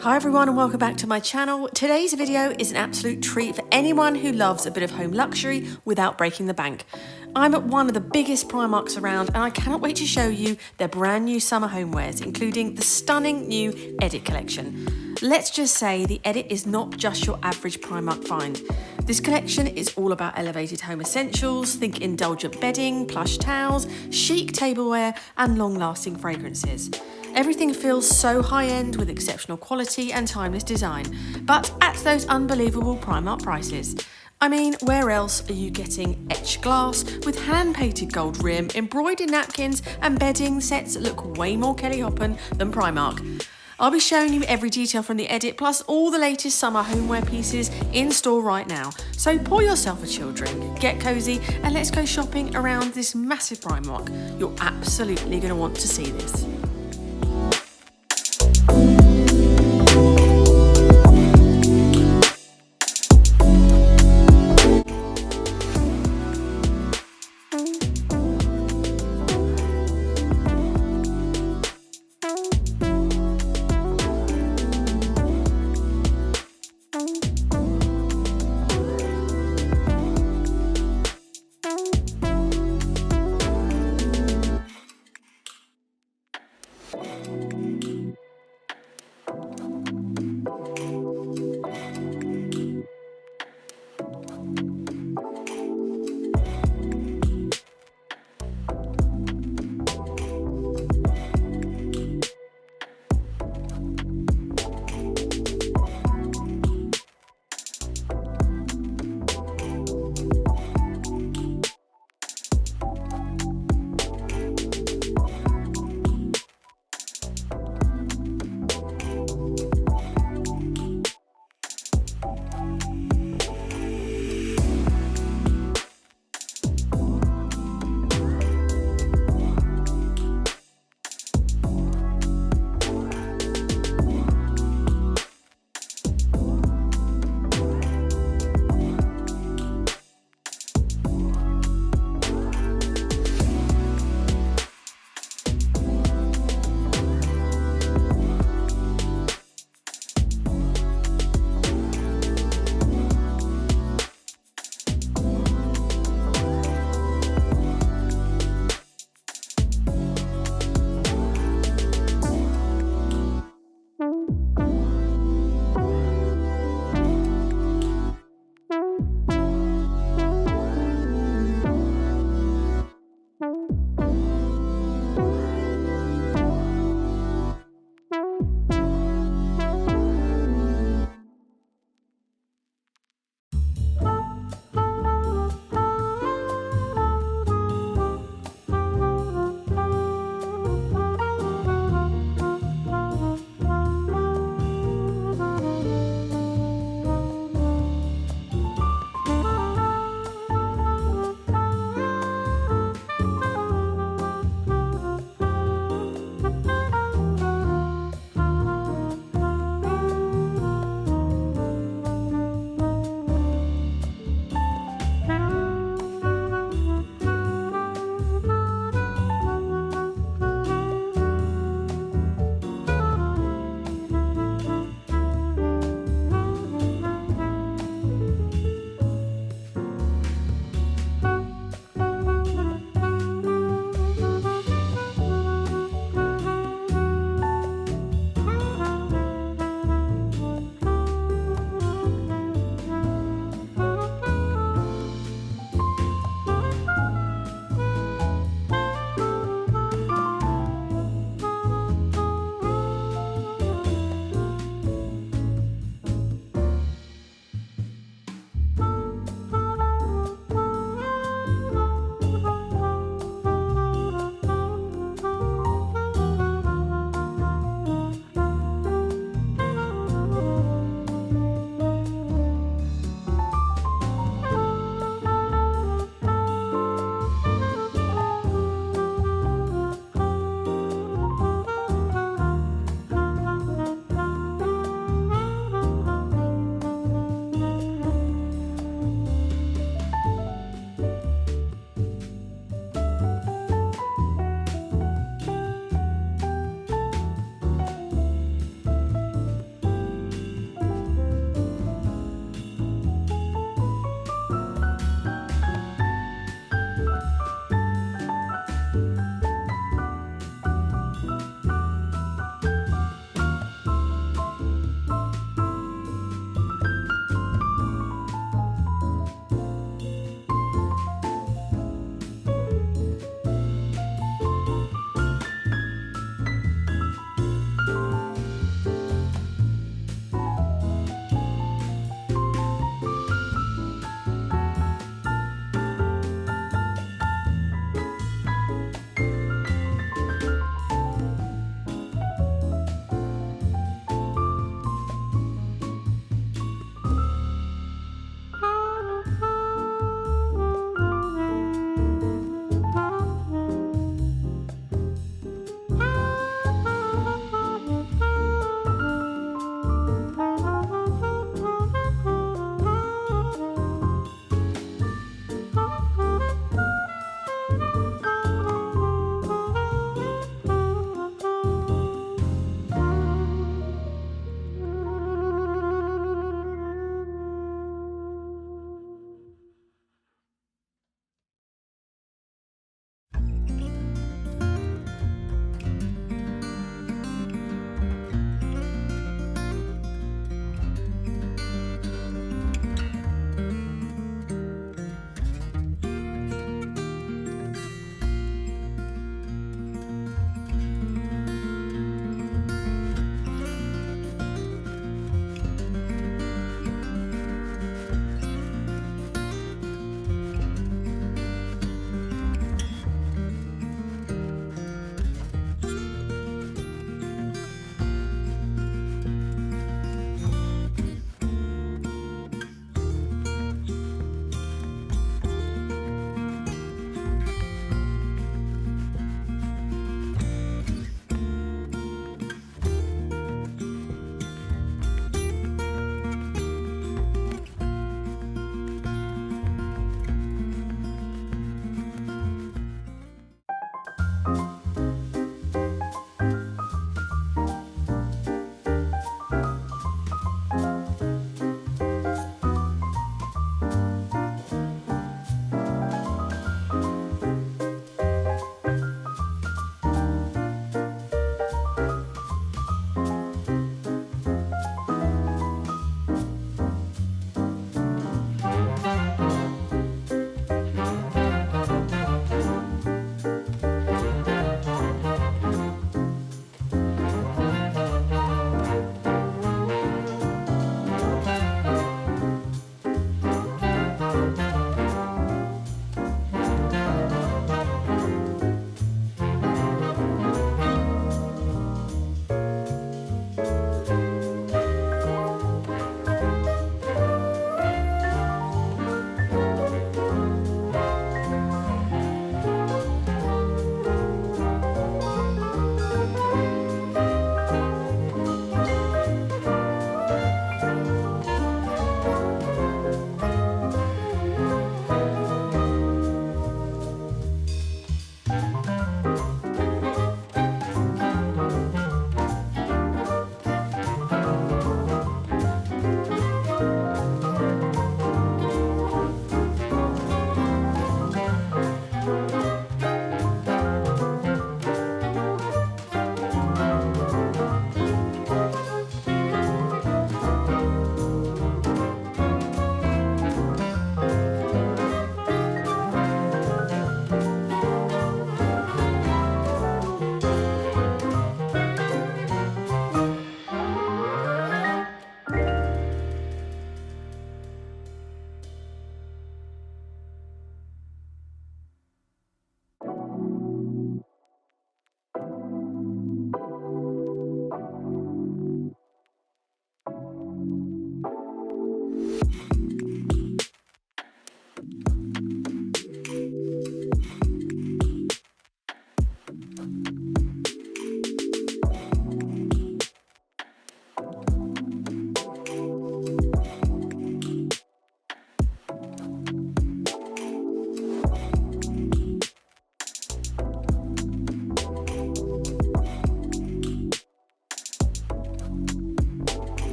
Hi everyone and welcome back to my channel. Today's video is an absolute treat for anyone who loves a bit of home luxury without breaking the bank. I'm at one of the biggest Primarks around and I cannot wait to show you their brand new summer homewares, including the stunning new Edit collection. Let's just say the Edit is not just your average Primark find. This collection is all about elevated home essentials, think indulgent bedding, plush towels, chic tableware and long-lasting fragrances. Everything feels so high-end with exceptional quality and timeless design, but at those unbelievable Primark prices. I mean, where else are you getting etched glass with hand-painted gold rim, embroidered napkins and bedding sets that look way more Kelly Hoppen than Primark? I'll be showing you every detail from the Edit, plus all the latest summer homeware pieces in store right now. So pour yourself a chill drink, get cozy, and let's go shopping around this massive Primark. You're absolutely going to want to see this.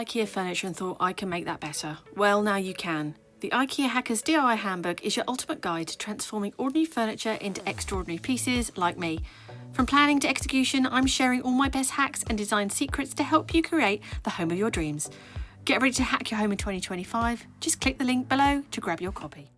IKEA furniture and thought I can make that better? Well, now you can. The IKEA Hackers DIY Handbook is your ultimate guide to transforming ordinary furniture into extraordinary pieces like me. From planning to execution, I'm sharing all my best hacks and design secrets to help you create the home of your dreams. Get ready to hack your home in 2025. Just click the link below to grab your copy.